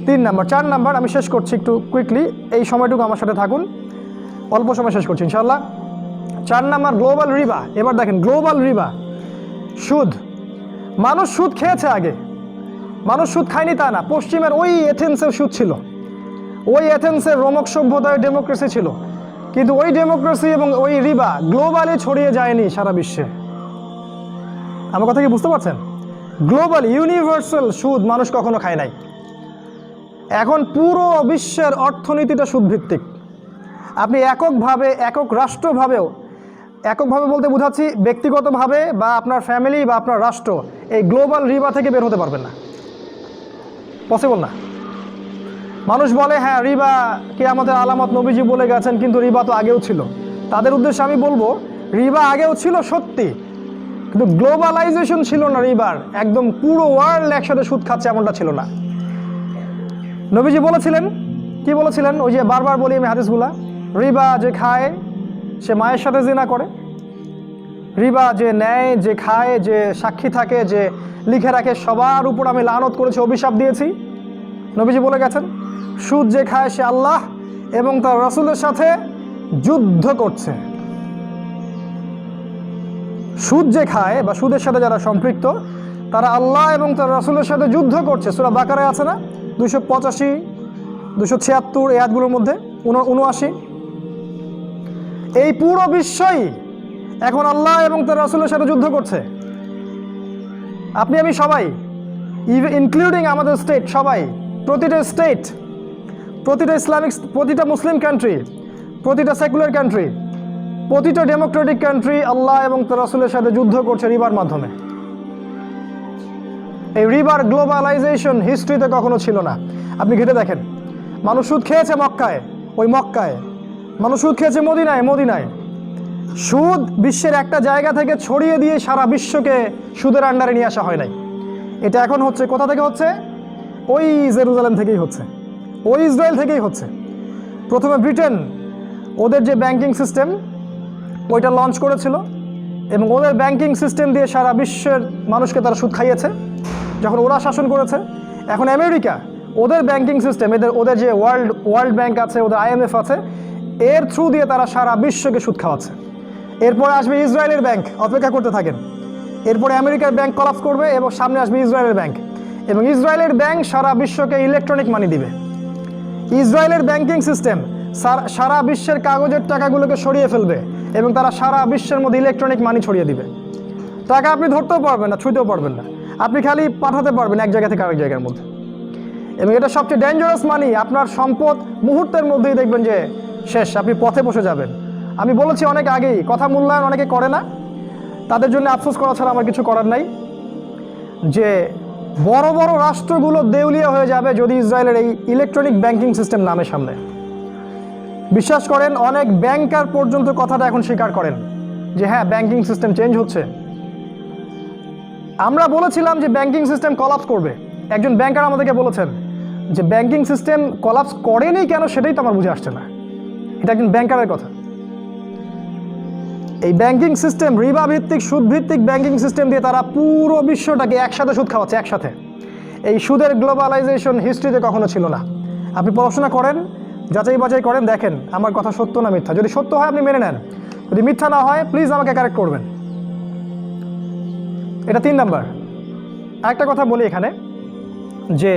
3 number. 4 number আমি শেষ করছি একটু কুইকলি, এই সময়টুকু আমার সাথে থাকুন, অল্প সময় শেষ করছি ইনশাআল্লাহ। 4 নাম্বার গ্লোবাল রিবা। এবার দেখেন গ্লোবাল রিবা, সুদ। মানুষ সুদ খেয়েছে আগে, মানুষ সুদ খায়নি তা না। পশ্চিমের ওই এথেন্সের সুদ ছিল, ওই এথেন্সের রোমক সভ্যতায় ডেমোক্রেসি ছিল, কিন্তু ওই ডেমোক্রেসি এবং ওই রিবা গ্লোবালি ছড়িয়ে যায়নি সারা বিশ্বে। আমার কথা কি বুঝতে পারছেন? গ্লোবাল ইউনিভার্সাল সুদ মানুষ কখনো খায় নাই। এখন পুরো বিশ্বের অর্থনীতিটা সুদভিত্তিক। আপনি এককভাবে, একক রাষ্ট্রভাবেও, এককভাবে বলতে বোঝাচ্ছি ব্যক্তিগতভাবে বা আপনার ফ্যামিলি বা আপনার রাষ্ট্র, এই গ্লোবাল রিবা থেকে বের হতে পারবেন না, পসিবল না। মানুষ বলে হ্যাঁ রিবা কিয়ামতের আলামত নবীজি বলে গেছেন, কিন্তু রিবা তো আগেও ছিল। তাদের উদ্দেশ্যে আমি বলবো রিবা আগেও ছিল সত্যি, কিন্তু গ্লোবালাইজেশন ছিল না রিবার। একদম পুরো ওয়ার্ল্ড একসাথে সুদ খাচ্ছে এমনটা ছিল না। নবীজি বলেছিলেন, কি বলেছিলেন? ওই যে বারবার বলি আমি হাদিসগুলা, রিবা যে খায় সে মায়ের সাথে জিনা করে, রিবা যে নেয়, যে খায়, যে সাক্ষী থাকে, যে লিখে রাখে, সবার উপর আমি লানত করেছি, অভিশাপ দিয়েছি। নবীজি বলে গেছেন সুদ যে খায় সে আল্লাহ এবং তার রাসূলের সাথে যুদ্ধ করছে। সুদ যে খায় বা সুদের সাথে যারা সম্পৃক্ত তারা আল্লাহ এবং তার রাসূলের সাথে যুদ্ধ করছে। সূরা বাকারায় আছে না 285, 276 এই আয়াতগুলোর মধ্যে 79। এই পুরো বিশ্বই এখন আল্লাহ এবং তার রাসূলের সাথে যুদ্ধ করছে। আপনি আমি সবাই, ইনক্লুডিং আমাদের স্টেট, সবাই, প্রতিটা স্টেট, প্রতিটা ইসলামিক, প্রতিটা মুসলিম কান্ট্রি, প্রতিটা সেকুলার কান্ট্রি, প্রতিটা ডেমোক্রেটিক কান্ট্রি আল্লাহ এবং তার রাসূলের সাথে যুদ্ধ করছে রিবার মাধ্যমে। এই রিবার গ্লোবালাইজেশন হিস্ট্রিতে কখনো ছিল না। আপনি ঘেটে দেখেন, মানুষ সুদ খেয়েছে মক্কায়, ওই মক্কায়, মানুষ সুদ খেয়েছে মদিনায়, মদিনায়। সুদ বিশ্বের একটা জায়গা থেকে ছড়িয়ে দিয়ে সারা বিশ্বকে সুদের আন্ডারে নিয়ে আসা হয় নাই। এটা এখন হচ্ছে কোথা থেকে হচ্ছে? ওই জেরুজালেম থেকেই হচ্ছে, ওই ইসরায়েল থেকেই হচ্ছে। প্রথমে ব্রিটেন ওদের যে ব্যাংকিং সিস্টেম ওইটা লঞ্চ করেছিল এবং ওদের ব্যাংকিং সিস্টেম দিয়ে সারা বিশ্বের মানুষকে তারা সুদ খাইয়েছে যখন ওরা শাসন করেছে। এখন আমেরিকা ওদের ব্যাংকিং সিস্টেম, ওদের যে ওয়ার্ল্ড ব্যাংক আছে, ওদের IMF আছে, এর থ্রু দিয়ে তারা সারা বিশ্বকে সুদ খাওয়াচ্ছে। এরপরে আসবে ইসরায়েলের ব্যাংক, অপেক্ষা করতে থাকেন। এরপরে আমেরিকার ব্যাংক কলাপস করবে এবং সামনে আসবে ইসরায়েলের ব্যাংক, এবং ইসরায়েলের ব্যাংক সারা বিশ্বকে ইলেকট্রনিক মানি দিবে। ইসরায়েলের ব্যাংকিং সিস্টেম সারা বিশ্বের কাগজের টাকাগুলোকে সরিয়ে ফেলবে এবং তারা সারা বিশ্বের মধ্যে ইলেকট্রনিক মানি ছড়িয়ে দিবে। টাকা আপনি ধরতেও পারবেন না, ছুঁতেও পারবেন না, আপনি খালি পাঠাতে পারবেন এক জায়গা থেকে আরেক জায়গার মধ্যে। এবং এটা সবচেয়ে ডেঞ্জারাস মানি। আপনার সম্পদ মুহূর্তের মধ্যেই দেখবেন যে শেষ, আপনি পথে বসে যাবেন। আমি বলেছি অনেক আগেই, কথা মূল্যায়ন অনেকে করে না, তাদের জন্য আফসোস করা ছাড়া আমার কিছু করার নাই, যে বড় বড় রাষ্ট্রগুলো দেউলিয়া হয়ে যাবে যদি ইসরায়েলের এই ইলেকট্রনিক ব্যাংকিং সিস্টেম নামের সামনে। বিশ্বাস করেন অনেক ব্যাংকার পর্যন্ত কথাটা এখন স্বীকার করেন যে হ্যাঁ ব্যাংকিং সিস্টেম চেঞ্জ হচ্ছে। আমরা বলেছিলাম যে ব্যাংকিং সিস্টেম কলাপস করবে, একজন ব্যাংকার আমাদেরকে বলেছেন যে ব্যাংকিং সিস্টেম কলাপস করেনি কেন সেটাই তো আমার বুঝে আসছে না। এটা একজন ব্যাংকারের কথা। এই ব্যাংকিং সিস্টেম, রিবা ভিত্তিক, সুদ ভিত্তিক ব্যাংকিং সিস্টেম দিয়ে তারা পুরো বিশ্বটাকে একসাথে সুদ খাওয়াচ্ছে, একসাথে। এই সুদের গ্লোবালাইজেশন হিস্ট্রিতে কখনো ছিল না। আপনি পড়াশোনা করেন, যাচাই বাছাই করেন, দেখেন আমার কথা সত্য না মিথ্যা। যদি সত্য হয় আপনি মেনে নেন, যদি মিথ্যা না হয় প্লিজ আমাকে কারেক্ট করবেন। এটা 3 নাম্বার। একটা কথা বলি এখানে, যে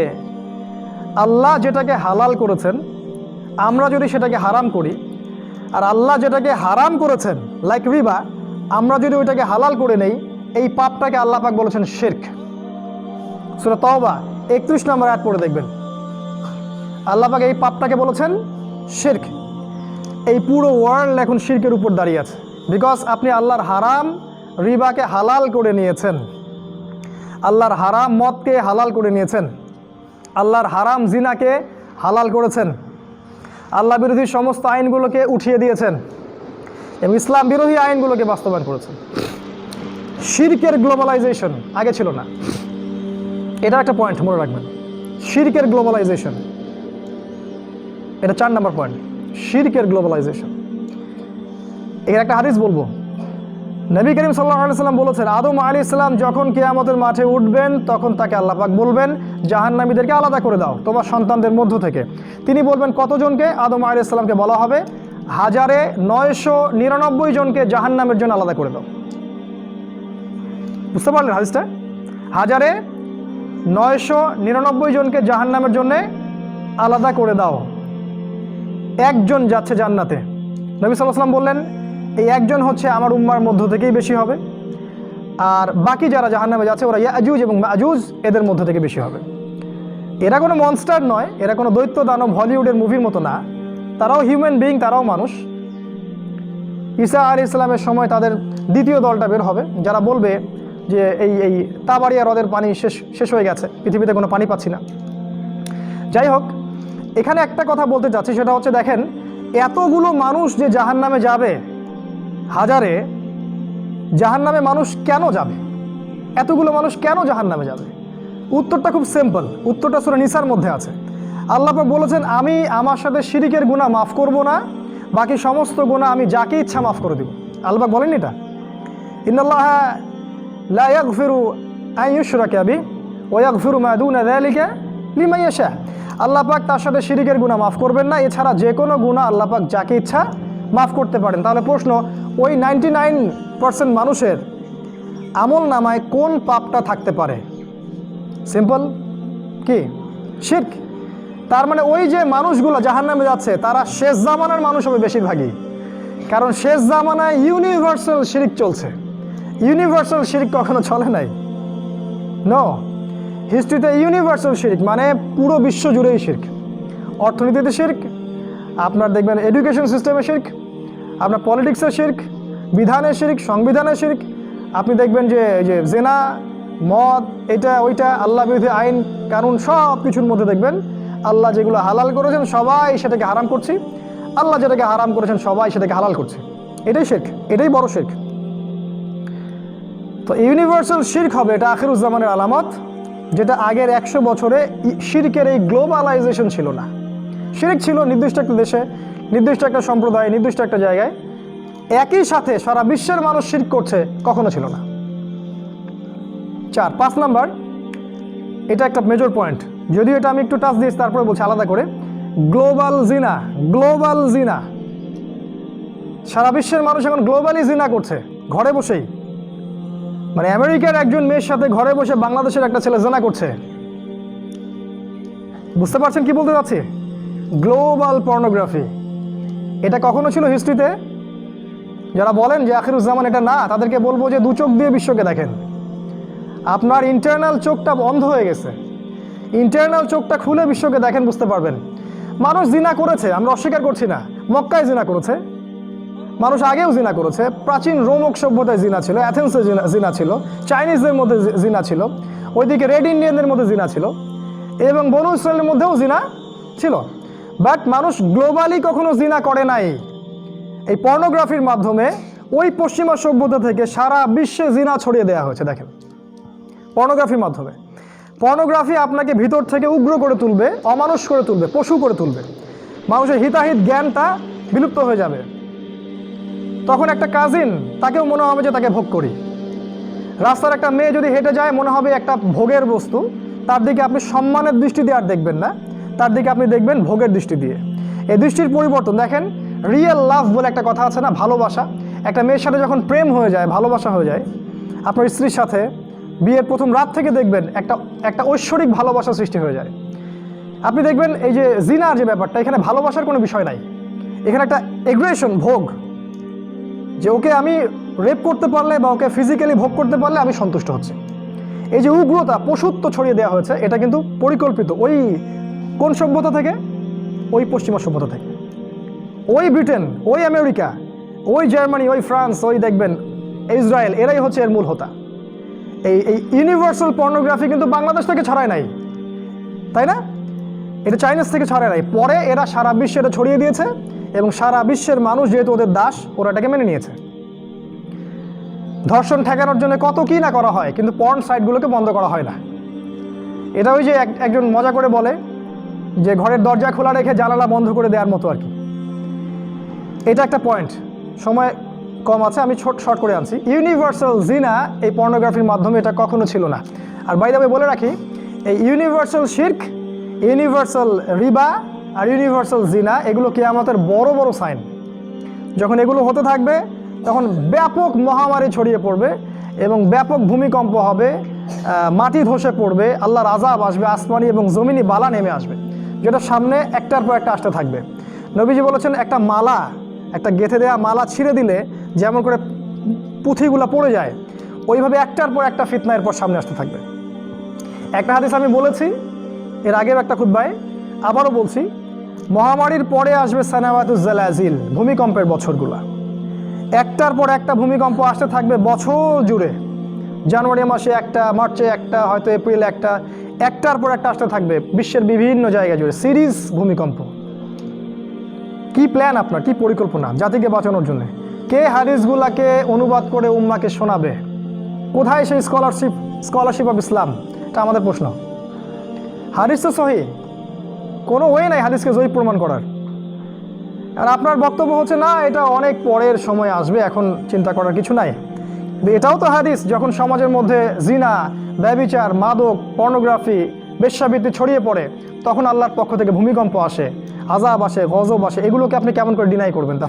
আল্লাহ যেটাকে হালাল করেছেন আমরা যদি সেটাকে হারাম করি, আর আল্লাহ যেটাকে হারাম করেছেন লাইক রিবা আমরা যদি ওইটাকে হালাল করে নেই, এই পাপটাকে আল্লাহ পাক বলেছেন শিরক। সূরা তাওবা 31 নম্বর আয়াত পড়ে দেখবেন, আল্লাহ পাক এই পাপটাকে বলেছেন শিরক। এই পুরো ওয়ার্ল্ড এখন শিরকের উপর দাঁড়িয়ে আছে, বিকজ আপনি আল্লাহর হারাম রিবাকে হালাল করে নিয়েছেন, আল্লাহর হারাম মদকে হালাল করে নিয়েছেন, আল্লাহর হারাম জিনাকে হালাল করেছেন, আল্লাহ বিরোধী সমস্ত আইনগুলোকে উঠিয়ে দিয়েছেন এবং ইসলাম বিরোধী আইনগুলোকে বাস্তবায়ন করেছেন। শিরকের গ্লোবালাইজেশন আগে ছিল না, এটা একটা পয়েন্ট মনে রাখবেন। শিরকের গ্লোবালাইজেশন, এটা 4 নম্বর পয়েন্ট, শিরকের গ্লোবালাইজেশন। এখানে একটা হাদিস বলবো, নবী করিম সাল্লাল্লাহু আলাইহি সাল্লাম বলেছেন, আদম আলাইহিস সালাম যখন কিয়ামতের মাঠে উঠবেন তখন তাকে আল্লাহ পাক বলবেন জাহান্নামীদেরকে আলাদা করে দাও তোমার সন্তানদের মধ্য থেকে। তিনি বলবেন কতজনকে? আদম আলাইহিস সালামকে বলা হবে 1999 জনকে জাহান্নামের জন্য আলাদা করে দাও। বুঝতে পারলেন হাদিসটা? 1999 জনকে জাহান্নামের জন্য আলাদা করে দাও, একজন যাচ্ছে জান্নাতে। নবী সাল্লাল্লাহু আলাইহি ওয়াসাল্লাম বললেন এই একজন হচ্ছে আমার উম্মার মধ্য থেকেই বেশি হবে, আর বাকি যারা জাহান্নামে যাচ্ছে ওরা ইয়াজুজ এবং মাজুজ এদের মধ্য থেকে বেশি হবে। এরা কোনো মনস্টার নয়, এরা কোনো দৈত্য দানব হলিউডের মুভির মতো না, তারাও হিউম্যান বিইং, তারাও মানুষ। ঈসা আলাইহিস সালামের সময় তাদের দ্বিতীয় দলটা বের হবে, যারা বলবে যে এই তাবারিয়া হ্রদের পানি শেষ হয়ে গেছে, পৃথিবীতে কোনো পানি পাচ্ছি না। যাই হোক, এখানে একটা কথা বলতে চাচ্ছি, সেটা হচ্ছে দেখেন এতগুলো মানুষ যে জাহান্নামে যাবে, হাজারে জাহান্নামে মানুষ কেন যাবে? এতগুলো মানুষ কেন জাহান্নামে যাবে? উত্তরটা খুব সিম্পল, উত্তরটা সূরা নিসার মধ্যে আছে। আল্লাহ পাক বলেছেন আমি আমার সাথে শিরিকের গুনাহ মাফ করব না, বাকি সমস্ত গুনাহ আমি যাকে ইচ্ছা মাফ করে দেব। আল্লাহ পাক বলেন এটা, ইন্নাল্লাহা লা ইয়াগফিরু আন ইউশরাকা বিহি ওয়া ইয়াগফিরু মা দুনা যালিকা লিমান ইয়াশা। আল্লাহ পাক তার সাথে শিরিকের গুনাহ মাফ করবেন না, এছাড়া যে কোনো গুনাহ আল্লাহ পাক যাকে ইচ্ছা মাফ করতে পারেন। তাহলে প্রশ্ন, ওই 99% মানুষের আমল নামায় কোন পাপটা থাকতে পারে? সিম্পল, কি? শিরক। তার মানে ওই যে মানুষগুলো জাহান্নামে যাচ্ছে তারা শেষ জামানার মানুষ হবে বেশিরভাগই, কারণ শেষ জামানায় ইউনিভার্সাল শিরক চলছে। ইউনিভার্সাল শিরক কখনো চলে নাই, নো। হিস্ট্রিতে ইউনিভার্সাল শিরক মানে পুরো বিশ্ব জুড়েই শিরক। অর্থনীতিতে শিরক, আপনার দেখবেন এডুকেশন সিস্টেমে শিরক, আপনার পলিটিক্সের শিরক, বিধানের শিরক, সংবিধানের শিরক। আপনি দেখবেন যে জেনা, মদ, এটা ওইটা, আল্লাহ বিরোধী আইন কানুন সব কিছুর মধ্যে দেখবেন আল্লাহ যেগুলো হালাল করেছেন সবাই সেটাকে হারাম করছি, আল্লাহ যেটাকে হারাম করেছেন সবাই সেটাকে হালাল করছে। এটাই শিরক, এটাই বড় শিরক। তো ইউনিভার্সাল শিরক হবে, এটা আখিরুজ্জামানের আলামত, যেটা আগের 100 বছরে শিরকের এই গ্লোবালাইজেশন ছিল না। শিরক ছিল নির্দিষ্ট একটা দেশে, নির্দিষ্ট একটা সম্প্রদায়, নির্দিষ্ট একটা জায়গায়, একই সাথে সারা বিশ্বের মানুষ শিরক করছে, কখনো ছিল না। 5 নাম্বার, এটা একটা মেজর পয়েন্ট, যদিও এটা আমি একটু টাচ দিয়েছি তারপরে বলছি আলাদা করে। গ্লোবাল জিনা, গ্লোবাল জিনা। সারা বিশ্বের মানুষ এখন গ্লোবালি জিনা করছে, ঘরে বসেই। মানে আমেরিকার একজন মেয়ের সাথে ঘরে বসে বাংলাদেশের একটা ছেলে জিনা করছে। বুঝতে পারছেন কি বলতে যাচ্ছি? Global pornography. এটা কখনো ছিল হিস্ট্রিতে? যারা বলেন যে আখিরুজ্জামান এটা না, তাদেরকে বলবো যে 2 চোখ দিয়ে বিশ্বকে দেখেন। আপনার ইন্টারনাল চোখটা বন্ধ হয়ে গেছে, ইন্টারনাল চোখটা খুলে বিশ্বকে দেখেন, বুঝতে পারবেন। মানুষ জিনা করেছে, আমরা অস্বীকার করছি না। মক্কায় জিনা করেছে মানুষ, আগেও জিনা করেছে। প্রাচীন রোমক সভ্যতায় জিনা ছিল, অ্যাথেন্সে জিনা ছিল, চাইনিজদের মধ্যে জিনা ছিল, ওইদিকে রেড ইন্ডিয়ানদের মধ্যে জিনা ছিল, এবং বনু ইসরায়েলের মধ্যেও জিনা ছিল। বাট মানুষ গ্লোবালি কখনো জিনা করে নাই। এই পর্নোগ্রাফির মাধ্যমে ওই পশ্চিমা সভ্যতা থেকে সারা বিশ্বে জিনা ছড়িয়ে দেওয়া হয়েছে। দেখেন, পর্নোগ্রাফির মাধ্যমে। পর্নোগ্রাফি আপনাকে ভিতর থেকে উগ্র করে তুলবে, অমানুষ করে তুলবে, পশু করে তুলবে। মানুষের হিতাহিত জ্ঞানটা বিলুপ্ত হয়ে যাবে। তখন একটা কাজিন, তাকেও মনে হবে যে তাকে ভোগ করি। রাস্তার একটা মেয়ে যদি হেঁটে যায়, মনে হবে একটা ভোগের বস্তু, তার দিকে আপনি সম্মানের দৃষ্টি দিয়ে আর দেখবেন না, তার দিকে আপনি দেখবেন ভোগের দৃষ্টি দিয়ে। এই দৃষ্টির পরিবর্তন দেখেন। রিয়েল লাভ বলে একটা কথা আছে না, ভালোবাসা। একটা মেয়ের সাথে যখন প্রেম হয়ে যায়, ভালোবাসা হয়ে যায়, আপনার স্ত্রীর সাথে বিয়ের প্রথম রাত থেকে দেখবেন একটা ঐশ্বরিক ভালোবাসা সৃষ্টি হয়ে যায়। আপনি দেখবেন এই যে জিনার যে ব্যাপারটা, এখানে ভালোবাসার কোনো বিষয় নাই, এখানে একটা এগ্রেশন, ভোগ, যে ওকে আমি রেপ করতে পারলে বা ওকে ফিজিক্যালি ভোগ করতে পারলে আমি সন্তুষ্ট হচ্ছি। এই যে উগ্রতা, পশুত্ব ছড়িয়ে দেওয়া হয়েছে, এটা কিন্তু পরিকল্পিত। ওই কোন সভ্যতা থেকে? ওই পশ্চিমা সভ্যতা থেকে। ওই ব্রিটেন, ওই আমেরিকা, ওই জার্মানি, ওই ফ্রান্স, ওই দেখবেন ইসরায়েল, এরাই হচ্ছে এর মূল হোতা। এই ইউনিভার্সাল পর্নোগ্রাফি কিন্তু বাংলাদেশ থেকে ছড়ায় নাই, তাই না? এটা চাইনিজ থেকে ছড়ায় নাই, পরে এরা সারা বিশ্বে এটা ছড়িয়ে দিয়েছে, এবং সারা বিশ্বের মানুষ যেহেতু ওদের দাস, ওরা এটাকে মেনে নিয়েছে। ধর্ষণ ঠেকানোর জন্য কত কি না করা হয়, কিন্তু পর্ন সাইটগুলোকে বন্ধ করা হয় না। এটা ওই যে একজন মজা করে বলে যে ঘরের দরজা খোলা রেখে জানালা বন্ধ করে দেওয়ার মতো আর কি। এটা একটা পয়েন্ট। সময় কম আছে, আমি শর্ট করে আনছি। ইউনিভার্সাল জিনা এই পর্নোগ্রাফির মাধ্যমে এটা কখনো ছিল না। আর বাই দ্য ওয়ে বলে রাখি, এই ইউনিভার্সাল শিরক, ইউনিভার্সাল রিবা আর ইউনিভার্সাল জিনা এগুলো কিয়ামতের বড় বড় সাইন। যখন এগুলো হতে থাকবে তখন ব্যাপক মহামারী ছড়িয়ে পড়বে এবং ব্যাপক ভূমিকম্প হবে, মাটি ধসে পড়বে, আল্লাহর আযাব আসবে, আসমানি এবং জমিনি বালা নেমে আসবে, যেটা সামনে একটার পর একটা আসতে থাকবে। নবীজি বলেছেন একটা মালা, একটা গেঁথে দেওয়া মালা ছিঁড়ে দিলে যেমন করে পুঁথিগুলো পড়ে যায়, ওইভাবে একটার পর একটা ফিতনা এরপর সামনে আসতে থাকবে। একটা হাদিস আমি বলেছি এর আগেও একটা খুতবায়, আবারও বলছি, মহামারীর পরে আসবে সানাওয়াতুজ জালাজিল, ভূমিকম্পের বছরগুলা। একটার পর একটা ভূমিকম্প আসতে থাকবে বছর জুড়ে। জানুয়ারি মাসে একটা, মার্চে একটা, হয়তো এপ্রিলে একটা, একটার পর একটা আসতে থাকবে বিশ্বের বিভিন্ন জায়গা জুড়ে সিরিজ ভূমিকম্প। কি প্ল্যান আপনার, কি পরিকল্পনা জাতিকে বাঁচানোর জন্য? কে হাদিসগুলাকে অনুবাদ করে উম্মাকে শোনাবে? কোথায় সেই স্কলারশিপ অফ ইসলাম? এটা আমাদের প্রশ্ন। হাদিস তো সহি, কোনো ওয়ে নাই হাদিসকে জয়ী প্রমাণ করার। আর আপনার বক্তব্য হচ্ছে না এটা অনেক পরের সময় আসবে, এখন চিন্তা করার কিছু নাই। এটাও তো হাদিস, যখন সমাজের মধ্যে জিনা, ব্যভিচার, মাদক, পর্নোগ্রাফি, বেশ্যাবৃত্তি ছড়িয়ে পড়ে তখন আল্লাহর পক্ষ থেকে ভূমিকম্প আসে, আযাব আসে, গজব আসে। এগুলোকে আপনি কেমন করে ডিনাই করবেন? তা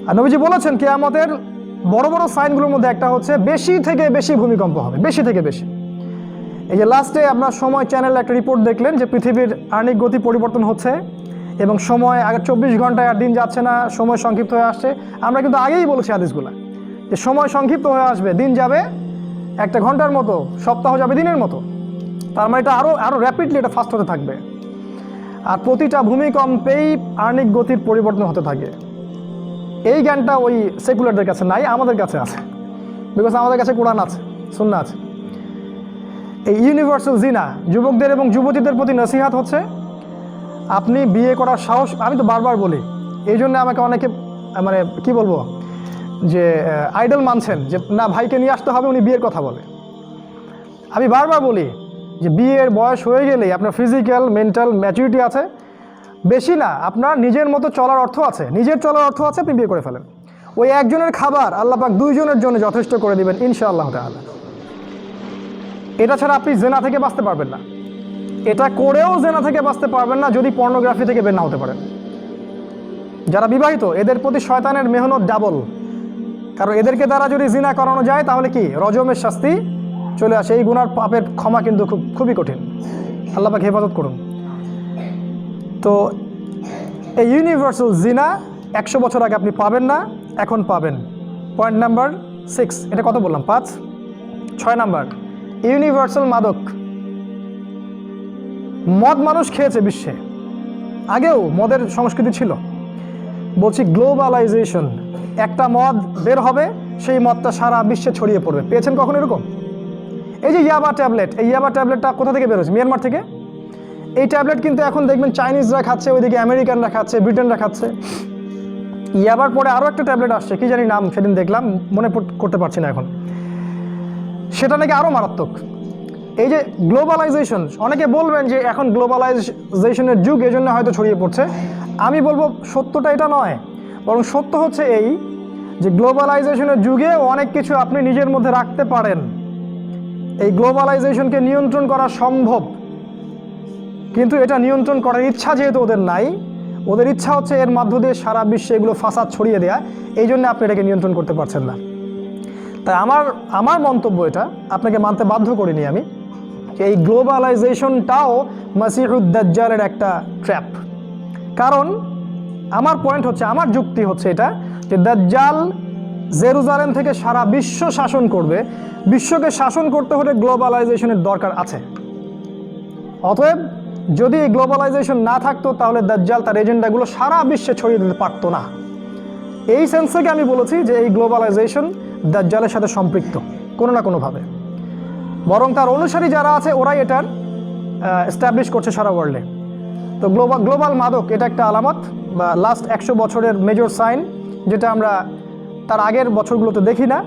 আর নবীজি বলেছেন কিয়ামতের বড় বড় সাইনগুলোর মধ্যে একটা হচ্ছে বেশি থেকে বেশি ভূমিকম্প হবে, বেশি থেকে বেশি। এই যে লাস্টে আপনার সময় চ্যানেলে একটা রিপোর্ট দেখলেন যে পৃথিবীর আর্নিক গতি পরিবর্তন হচ্ছে এবং সময় আগে 24 ঘন্টায় আর দিন যাচ্ছে না, সময় সংক্ষিপ্ত হয়ে আসছে। আমরা কিন্তু আগেই বলেছি হাদিসগুলা যে সময় সংক্ষিপ্ত হয়ে আসবে, দিন যাবে 1 ঘন্টার মতো, সপ্তাহ যাবে দিনের মতো। তার মানে এটা আরও র্যাপিডলি এটা ফাস্ট হতে থাকবে। আর প্রতিটা ভূমিকম্পেই আর্নিক গতির পরিবর্তন হতে থাকে। এই জ্ঞানটা ওই সেকুলারদের কাছে নাই, আমাদের কাছে আছে, বিকজ আমাদের কাছে কোরআন আছে, সুন্নাহ আছে। এই ইউনিভার্সাল জিনা যুবকদের এবং যুবতীদের প্রতি নসিহাত হচ্ছে আপনি বিয়ে করার সাহস, আমি তো বারবার বলি, এই জন্য আমাকে অনেকে মানে কি বলবো যে আইডল মানছেন যে না ভাইকে নিয়ে আসতে হবে, উনি বিয়ের কথা বলে। আমি বারবার বলি যে বিয়ের বয়স হয়ে গেলেই আপনার ফিজিক্যাল মেন্টাল ম্যাচুরিটি আছে, বেশি না, আপনার নিজের মতো চলার অর্থ আছে, নিজের চলার অর্থ আছে, আপনি বিয়ে করে ফেলেন। ওই একজনের খাবার আল্লাহ পাক 2 জনের জন্য যথেষ্ট করে দিবেন ইনশাআল্লাহ তাআলা। এটা ছাড়া আপনি জেনা থেকে বাঁচতে পারবেন না, এটা করেও জেনা থেকে বাঁচতে পারবেন না যদি পর্নোগ্রাফি থেকে বের না হতে পারেন। যারা বিবাহিত এদের প্রতি শয়তানের মেহনত ডাবল, কারণ এদেরকে দ্বারা যদি জিনা করানো যায় তাহলে কি রজমের শাস্তি চলে আসে। এই গুনার পাপের ক্ষমা কিন্তু খুবই কঠিন। আল্লাহ পাক হেফাজত করুন। তো এই ইউনিভার্সাল জিনা 100 বছর আগে আপনি পাবেন না, এখন পাবেন। পয়েন্ট নাম্বার 6, এটা কত বললাম? 5, 6 নাম্বার ইউনিভার্সাল মাদক। মদ মানুষ খেয়েছে বিশ্বে, আগেও মদের সংস্কৃতি ছিল। বলছি গ্লোবালাইজেশন, একটা মদ বের হবে, সেই মদটা সারা বিশ্বে ছড়িয়ে পড়বে। পেয়েছেন কখন এরকম? এই যে ইয়াবা ট্যাবলেট, এই ইয়াবা ট্যাবলেটটা কোথা থেকে বেরোচ্ছে? মিয়ানমার থেকে। এই ট্যাবলেট কিন্তু এখন দেখবেন চাইনিজরা খাচ্ছে, ওইদিকে আমেরিকানরা খাচ্ছে, ব্রিটেনরা খাচ্ছে। ইয়াবার পরে আরও একটা ট্যাবলেট আসছে, কি জানি নাম, সেদিন দেখলাম, মনে করতে পারছি না এখন। সেটা নাকি আরও মারাত্মক। এই যে গ্লোবালাইজেশন, অনেকে বলবেন যে এখন গ্লোবালাইজেশনের যুগ, এই জন্য হয়তো ছড়িয়ে পড়ছে। আমি বলবো সত্যটা এটা নয়, বরং সত্য হচ্ছে এই যে গ্লোবালাইজেশনের যুগে অনেক কিছু আপনি নিজের মধ্যে রাখতে পারেন। এই গ্লোবালাইজেশনকে নিয়ন্ত্রণ করা সম্ভব, কিন্তু এটা নিয়ন্ত্রণ করার ইচ্ছা যেহেতু ওদের নাই, ওদের ইচ্ছা হচ্ছে এর মধ্য দিয়ে সারা বিশ্বে এগুলো ফাসাদ ছড়িয়ে দেয়া, এই জন্য আপনি এটাকে নিয়ন্ত্রণ করতে পারছেন না। তাই আমার মন্তব্য এটা, আপনাকে মানতে বাধ্য করিনি আমি, যে এই গ্লোবালাইজেশনটাও মাসিহুদ দাজ্জালের একটা ট্র্যাপ। কারণ আমার পয়েন্ট হচ্ছে, আমার যুক্তি হচ্ছে এটা যে দাজ্জাল জেরুজালেম থেকে সারা বিশ্ব শাসন করবে। বিশ্বকে শাসন করতে হলে গ্লোবালাইজেশনের দরকার আছে। অতএব যদি এই গ্লোবালাইজেশন না থাকতো তাহলে দাজ্জাল তার এজেন্ডাগুলো সারা বিশ্বে ছড়িয়ে দিতে পারতো না। এই সেন্স থেকে আমি বলেছি যে এই গ্লোবালাইজেশন দাজ্জালের সাথে সম্পৃক্ত কোনো না কোনোভাবে, বরং তার অনুসারী যারা আছে ওরাই এটার এস্টাবলিশ করছে সারা ওয়ার্ল্ডে। তো গ্লোবাল মাদক এটা একটা আলামত বা লাস্ট 100 বছরের মেজর সাইন, যেটা আমরা তার আগের বছরগুলোতে দেখি না।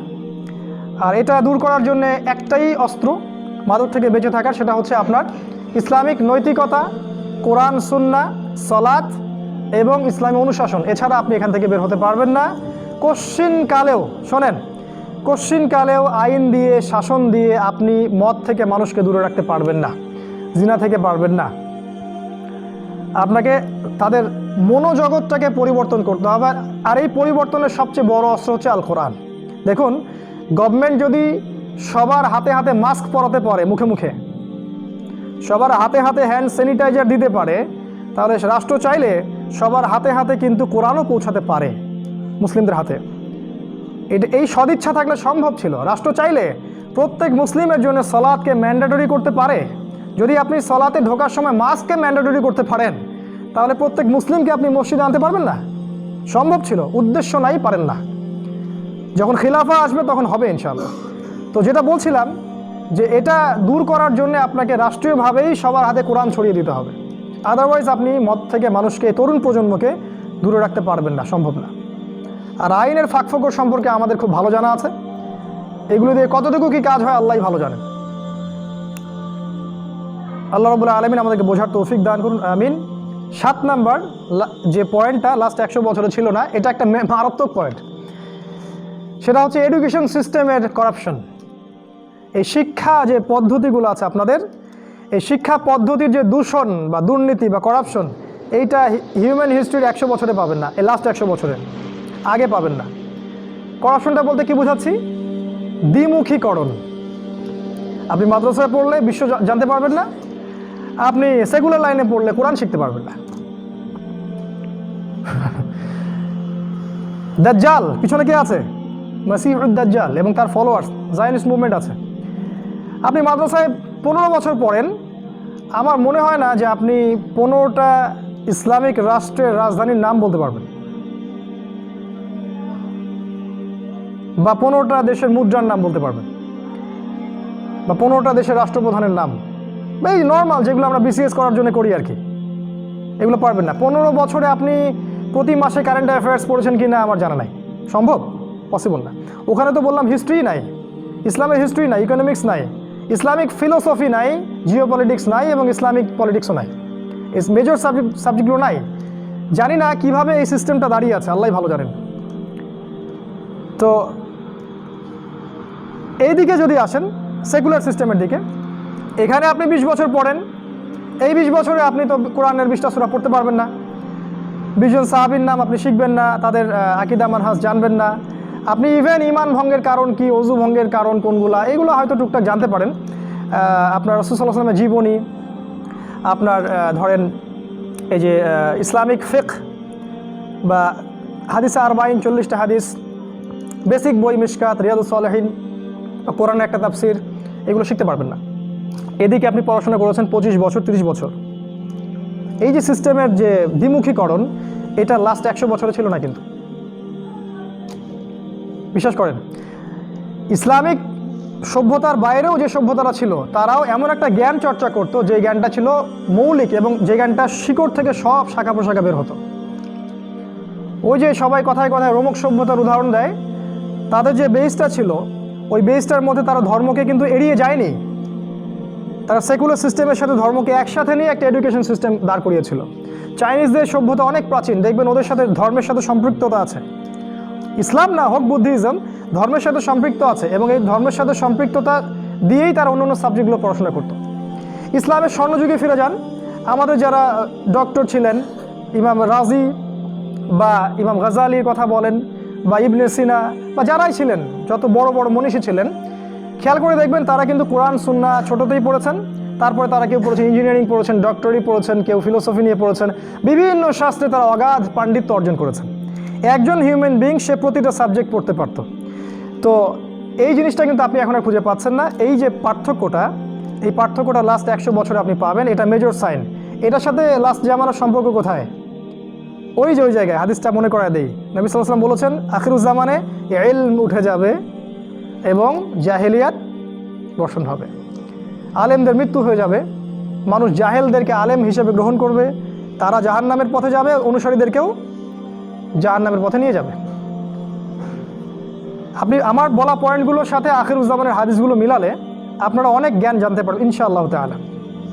আর এটা দূর করার জন্য একটাই অস্ত্র মাদক থেকে বেঁচে থাকার, সেটা হচ্ছে আপনার ইসলামিক নৈতিকতা, কোরআন সুন্নাহ, সালাত এবং ইসলামী অনুশাসন। এছাড়া আপনি এখান থেকে বের হতে পারবেন না। কশ্চিনকালেও, শোনেন, কশ্চিনকালেও আইন দিয়ে, শাসন দিয়ে আপনি মদ থেকে মানুষকে দূরে রাখতে পারবেন না, জিনা থেকে পারবেন না। আপনাকে তাদের মনোজগৎটাকে পরিবর্তন করতে হবে। আর এই পরিবর্তনের সবচেয়ে বড় অস্ত্র হচ্ছে আল কোরআন। দেখুন, গভর্নমেন্ট যদি সবার হাতে হাতে মাস্ক পরাতে পারে, মুখে মুখে সবার হাতে হাতে হ্যান্ড স্যানিটাইজার দিতে পারে, তাহলে রাষ্ট্র চাইলে সবার হাতে হাতে কিন্তু কোরআনও পৌঁছাতে পারে মুসলিমদের হাতে। এই সদিচ্ছা থাকলে সম্ভব ছিল। রাষ্ট্র চাইলে প্রত্যেক মুসলিমের জন্য সালাতকে ম্যান্ডেটরি করতে পারে। যদি আপনি সালাতে ঢোকার সময় মাস্ককে ম্যান্ডেটরি করতে পারেন, তাহলে প্রত্যেক মুসলিমকে আপনি মসজিদে আনতে পারবেন না? সম্ভব ছিল, উদ্দেশ্য নাই, পারেন না। যখন খিলাফা আসবে তখন হবে ইনশাআল্লাহ। তো যেটা বলছিলাম যে এটা দূর করার জন্য আপনাকে রাষ্ট্রীয়ভাবেই সবার হাতে কোরআন ছড়িয়ে দিতে হবে। আদারওয়াইজ আপনি মদ থেকে মানুষকে, তরুণ প্রজন্মকে দূরে রাখতে পারবেন না, সম্ভব না। আর আইনের ফাঁকফোকর সম্পর্কে আমাদের খুব ভালো জানা আছে। এগুলো দিয়ে কতটুকু কি কাজ হয় আল্লাহই ভালো জানেন। আল্লাহ রাব্বুল আলামিন আমাদেরকে বোঝার তৌফিক দান করুন, আমিন। 7 নাম্বার যে পয়েন্টটা লাস্ট 100 বছরে ছিল না, এটা একটা মারাত্মক পয়েন্ট। সেটা হচ্ছে এডুকেশন সিস্টেমের করাপশন। এই শিক্ষা যে পদ্ধতিগুলো আছে আপনাদের, এই শিক্ষা পদ্ধতির যে দূষণ বা দুর্নীতি বা করাপশন, এইটা হিউম্যান হিস্ট্রির 100 বছরে পাবেন না, এই লাস্ট 100 বছরে, আগে পাবেন না। করাপশনটা বলতে কি বোঝাচ্ছি? দ্বিমুখীকরণ। আপনি মাদ্রাসায় পড়লে বিশ্ব জানতে পারবেন না, আপনি সেকুলার লাইনে পড়লে কোরআন শিখতে পারবেন না। দাজ্জাল পিছনে কে আছে? মাসিহুদ দাজ্জাল এবং তার ফলোয়ার্স, জায়নিস্ট মুভমেন্ট আছে। আপনি মাদ্রাসায় 15 বছর পড়েন, আমার মনে হয় না যে আপনি 15টা ইসলামিক রাষ্ট্রের রাজধানীর নাম বলতে পারবেন, বা 15টা দেশের মুদ্রার নাম বলতে পারবেন, বা 15টা দেশের রাষ্ট্রপ্রধানের নাম, বা এই নর্মাল যেগুলো আমরা বিসিএস করার জন্য করি আর কি, এগুলো পারবেন না। 15 বছরে আপনি প্রতি মাসে কারেন্ট অ্যাফেয়ার্স পড়েছেন কি না আমার জানা নাই, সম্ভব, পসিবল না। ওখানে তো বললাম হিস্ট্রি নাই, ইসলামের হিস্ট্রি নাই, ইকোনমিক্স নাই, ইসলামিক ফিলোসফি নাই, জিওপলিটিক্স নাই, এবং ইসলামিক পলিটিক্সও নাই। মেজর সাবজেক্টগুলো নাই। জানি না কিভাবে এই সিস্টেমটা দাঁড়িয়ে আছে, আল্লাহ ভালো জানেন। তো এই দিকে যদি আসেন, সেকুলার সিস্টেমের দিকে, এখানে আপনি 20 বছর পড়েন, এই 20 বছরে আপনি তো কোরআনের 20টা সূরা পড়তে পারবেন না, 20 জন সাহাবীর নাম আপনি শিখবেন না, তাদের আকীদা মানহাজ জানবেন না, আপনি ইভেন ঈমান ভঙ্গের কারণ কি, ওযু ভঙ্গের কারণ কোনগুলা, এগুলো হয়তো টুকটাক জানতে পারেন। আপনার রাসূল সাল্লাল্লাহু আলাইহি ওয়াসাল্লামের জীবনী, আপনার ধরেন এই যে ইসলামিক ফিকহ বা হাদিসে 40টা হাদিস, বেসিক বই মিশকাত, রিয়াদুস সালেহিন, কোরআনের একটা তাফসির, এগুলো শিখতে পারবেন না। এদিকে আপনি পড়াশোনা করেছেন 25 বছর, 30 বছর। এই যে সিস্টেমের যে দ্বিমুখীকরণ, এটা লাস্ট 100 বছরে ছিল না কিন্তু, বিশ্বাস করেন। ইসলামিক সভ্যতার বাইরেও যে সভ্যতারা ছিল, তারাও এমন একটা জ্ঞান চর্চা করত যে জ্ঞানটা ছিল মৌলিক, এবং যে জ্ঞানটা শিকড় থেকে সব শাখা প্রশাখা বের হতো। ওই যে সবাই কথায় কথায় রোমক সভ্যতার উদাহরণ দেয়, তাদের যে বেসটা ছিল, ওই বেসটার মধ্যে তারা ধর্মকে কিন্তু এড়িয়ে যায়নি। তারা সেকুলার সিস্টেমের সাথে ধর্মকে একসাথে নিয়ে একটা এডুকেশন সিস্টেম দাঁড় করিয়েছিল। চাইনিজদের সভ্যতা অনেক প্রাচীন, দেখবেন ওদের সাথে ধর্মের সাথে সম্পৃক্ততা আছে। ইসলাম না হোক, বুদ্ধিজম ধর্মের সাথে সম্পৃক্ত আছে, এবং এই ধর্মের সাথে সম্পৃক্ততা দিয়েই তারা অন্যান্য সাবজেক্টগুলো পড়াশোনা করত। ইসলামের স্বর্ণযুগে ফিরে যান, আমাদের যারা ডক্টর ছিলেন, ইমাম রাজি বা ইমাম গাজালির কথা বলেন, বা ইবনে সিনা, বা যারাই ছিলেন, যত বড় বড় মনীষী ছিলেন, খেয়াল করে দেখবেন তারা কিন্তু কোরআন সুন্নাহ ছোটোতেই পড়েছেন। তারপরে তারা কেউ পড়েছেন ইঞ্জিনিয়ারিং পড়েছেন, ডক্টরি পড়েছেন, কেউ ফিলোসফি নিয়ে পড়েছেন, বিভিন্ন শাস্ত্রে তারা অগাধ পাণ্ডিত্য অর্জন করেছেন। একজন হিউম্যান বিং সে প্রতিটা সাবজেক্ট পড়তে পারত। তো এই জিনিসটা কিন্তু আপনি এখন আর খুঁজে পাচ্ছেন না। এই যে পার্থক্যটা, এই পার্থক্যটা লাস্ট 100 বছরে আপনি পাবেন, এটা মেজর সাইন। এটার সাথে লাস্ট জামানার সম্পর্ক কোথায়? ওই যে ওই জায়গায় হাদিসটা মনে করায় দেই, নবী সাল্লাল্লাহু আলাইহি ওয়াসাল্লাম বলেছেন আখিরুজ্জামানে ইলম উঠে যাবে এবং জাহেলিয়াত বর্ষণ হবে, আলেমদের মৃত্যু হয়ে যাবে, মানুষ জাহেলদেরকে আলেম হিসেবে গ্রহণ করবে, তারা জাহান্নামের পথে যাবে, অনুসারীদেরকেও জাহান্নামের পথে নিয়ে যাবে। আপনি আমার বলা পয়েন্টগুলোর সাথে আখিরুজ্জামানের হাদিসগুলো মিলালে আপনারা অনেক জ্ঞান জানতে পারবেন ইনশাআল্লাহ তাআলা।